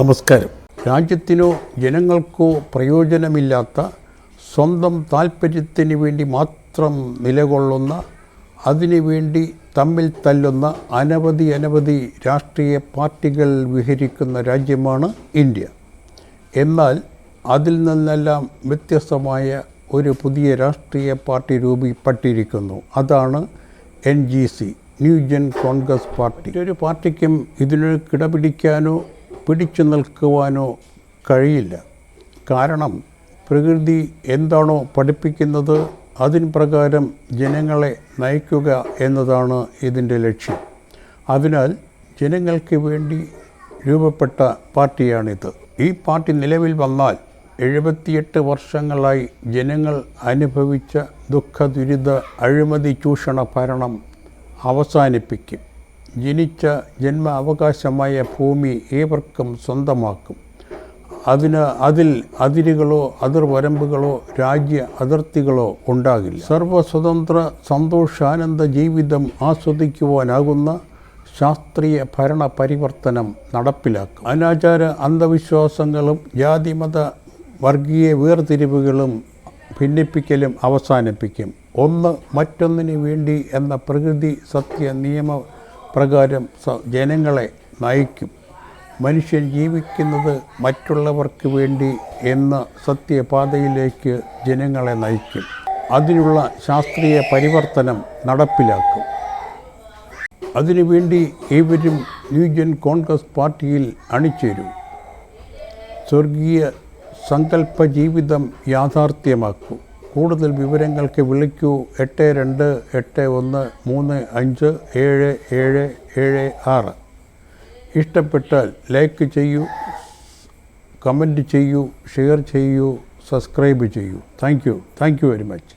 നമസ്കാരം. രാജ്യത്തിനോ ജനങ്ങൾക്കോ പ്രയോജനമില്ലാത്ത സ്വന്തം താൽപ്പര്യത്തിന് വേണ്ടി മാത്രം നിലകൊള്ളുന്ന, അതിനുവേണ്ടി തമ്മിൽ തല്ലുന്ന അനവധി രാഷ്ട്രീയ പാർട്ടികൾ വിഹരിക്കുന്ന രാജ്യമാണ് ഇന്ത്യ. എന്നാൽ അതിൽ നിന്നെല്ലാം വ്യത്യസ്തമായ ഒരു പുതിയ രാഷ്ട്രീയ പാർട്ടി രൂപപ്പെട്ടിരിക്കുന്നു. അതാണ് NGC, new gen Congress party. ഒരു പാർട്ടിക്കും ഇതിനൊരു കിടപിടിക്കാനോ പിടിച്ചു നിൽക്കുവാനോ കഴിയില്ല. കാരണം പ്രകൃതി എന്താണോ പഠിപ്പിക്കുന്നത് അതിന് പ്രകാരം ജനങ്ങളെ നയിക്കുക എന്നതാണ് ഇതിൻ്റെ ലക്ഷ്യം. അതിനാൽ ജനങ്ങൾക്ക് വേണ്ടി രൂപപ്പെട്ട പാർട്ടിയാണിത്. ഈ പാർട്ടി നിലവിൽ വന്നാൽ 78 വർഷങ്ങളായി ജനങ്ങൾ അനുഭവിച്ച ദുരിത അഴിമതി ചൂഷണ ഭരണം അവസാനിപ്പിക്കും. ജനിച്ച ജന്മ അവകാശമായ ഭൂമി ഏവർക്കും സ്വന്തമാക്കും. അതിൽ അതിരുകളോ അതിർവരമ്പുകളോ രാജ്യ അതിർത്തികളോ ഉണ്ടാകില്ല. സർവസ്വതന്ത്ര സന്തോഷാനന്ദ ജീവിതം ആസ്വദിക്കുവാനാകുന്ന ശാസ്ത്രീയ ഭരണ പരിവർത്തനം നടപ്പിലാക്കും. അനാചാര അന്ധവിശ്വാസങ്ങളും ജാതിമത വർഗീയ വേർതിരിവുകളും ഭിന്നിപ്പിക്കലും അവസാനിപ്പിക്കും. ഒന്ന് മറ്റൊന്നിനു വേണ്ടി എന്ന പ്രകൃതി സത്യ നിയമ പ്രകാരം ജനങ്ങളെ നയിക്കും. മനുഷ്യൻ ജീവിക്കുന്നത് മറ്റുള്ളവർക്ക് വേണ്ടി എന്ന സത്യപാതയിലേക്ക് ജനങ്ങളെ നയിക്കും. അതിനുള്ള ശാസ്ത്രീയ പരിവർത്തനം നടപ്പിലാക്കും. അതിനുവേണ്ടി ഏവരും ന്യൂ ജൻ കോൺഗ്രസ് പാർട്ടിയിൽ അണിചേരും. സ്വർഗീയ സങ്കല്പ ജീവിതം യാഥാർത്ഥ്യമാക്കൂ. കൂടുതൽ വിവരങ്ങൾക്ക് വിളിക്കൂ 8281357776. ഇഷ്ടപ്പെട്ടാൽ ലൈക്ക് ചെയ്യൂ, കമൻറ്റ് ചെയ്യൂ, ഷെയർ ചെയ്യൂ, സബ്സ്ക്രൈബ് ചെയ്യൂ. Thank you very much.